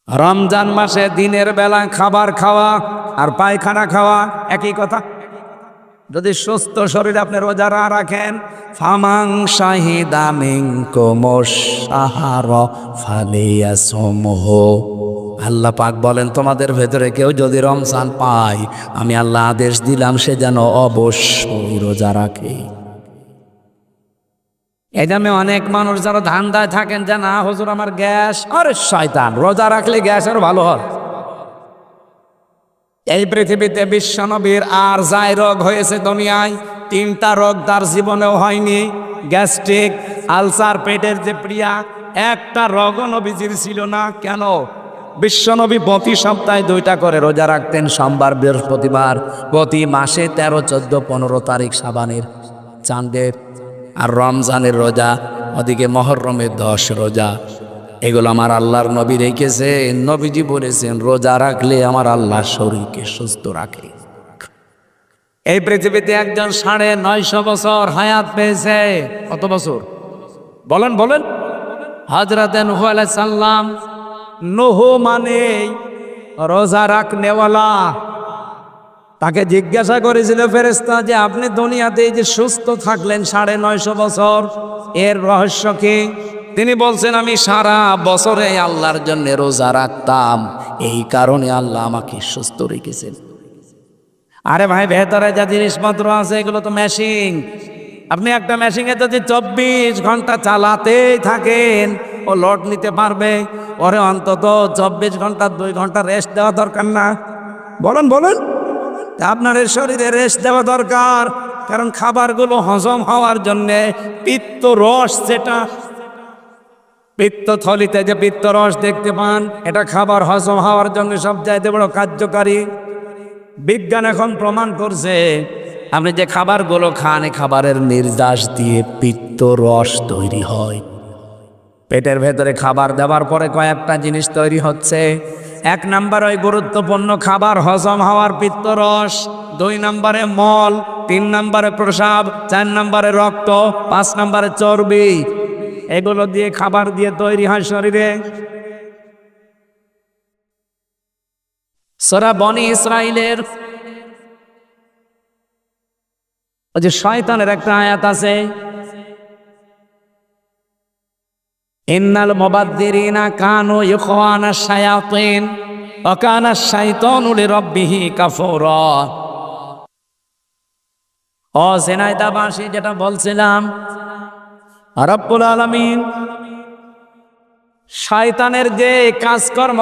রমজান মাসে দিনের বেলা খাবার খাওয়া আর পায়খানা খাওয়া একই কথা। যদি সুস্থ শরীরে আপনি রোজা রাখেন, ফামাং শাহিদা মিনকুমুশ শাহরা ফালিয়াসুমহু, আল্লাহ পাক বলেন তোমাদের ভেতরে কেউ যদি রমজান পায়, আমি আল্লাহ আদেশ দিলাম সে যেন অবশ্যই রোজা রাখে। এই জন্য অনেক মানুষ যারা ধান্দায় থাকেন যে না হুজুর আমার গ্যাস, আরে শয়তান, রোজা রাখলে গ্যাস আরো ভালো হয়। এই পৃথিবীতে বিশ্বনবীর আর যাই রোগ হয়েছে দুনিয়ায়, 3টা রোগ তার জীবনেও হয়নি। গ্যাস্ট্রিক, আলসার, পেটের যে প্রিয়া, একটা রোগও নবীজির ছিল না। কেন? বিশ্বনবী প্রতি সপ্তাহে 2টা করে রোজা রাখতেন, সোমবার বৃহস্পতিবার, প্রতি মাসে 13, 14, 15 তারিখ শাবানের চাঁদের, আর রমজানের রোজা, ওদিকে মহরমের 10 রোজা। এগুলো আমার আল্লাহর নবী রেখেছে। নবীজি বলেছেন রোজা রাখলে আমার আল্লাহ শরীরকে সুস্থ রাখে। এই পৃথিবীতে একজন 950 বছর হায়াত পেয়েছে। কত বছর বলেন বলেন? হযরত নূহ আলাইহিস সালাম। নূহ মানে রোজা রাখনেওয়ালা। তাকে জিজ্ঞাসা করেছিল ফেরেশতা যে আপনি দুনিয়াতে এই যে সুস্থ থাকলেন 950 বছর, এর রহস্য কি? তিনি বলছেন আমি সারা বছরে আল্লাহর জন্য রোজা রাখতাম, এই কারণে আল্লাহ আমাকে সুস্থ রেখেছেন। আরে ভাই, ভেতরে যা জিনিসপত্র আছে এগুলো তো মেশিন। আপনি একটা মেশিনে যদি 24 ঘন্টা চালাতেই থাকেন, ও লোড নিতে পারবে? ওরে অন্তত 24 ঘন্টা 2 ঘন্টা রেস্ট দেওয়া দরকার না? বলেন বলেন। আপনার শরীরে রেস্ট দেওয়া দরকার, কারণ খাবারগুলো হজম হওয়ার জন্যে পিত্ত রস, যেটা পিত্তথলিতে যে পিত্ত রস দেখতে পান, এটা খাবার হজম হওয়ার জন্য সবচাইতে বড় কার্যকারী। বিজ্ঞান এখন প্রমাণ করছে আপনি যে খাবারগুলো খান, এই খাবারের নির্যাস দিয়ে পিত্ত রস তৈরি হয়। পেটের ভেতরে খাবার দেওয়ার পরে কয়েকটা জিনিস তৈরি হচ্ছে। 1 নম্বরে ওই গুরুত্বপূর্ণ খাবার হজম হওয়ার পিত্ত রস, 2 নম্বরে মল, 3 নম্বরে প্রস্রাব, 4 নম্বরে রক্ত, 5 নম্বরে চর্বি। এগুলো দিয়ে খাবার দিয়ে তৈরি হয় শরীরে। সূরা বনি ইসরাইলের ওই যে শয়তানের একটা আয়াত আছে, ইন্নাল মুবাদ্দিরিনা কানু ইখওয়ানাশ শায়াতিন ওয়া কানাশ শাইতানু লিরাব্বিহি কাফুরা। ও জেনাইদাবাসী, যেটা বলছিলাম, রব্বুল আলামিন শয়তানের যে কাজকর্ম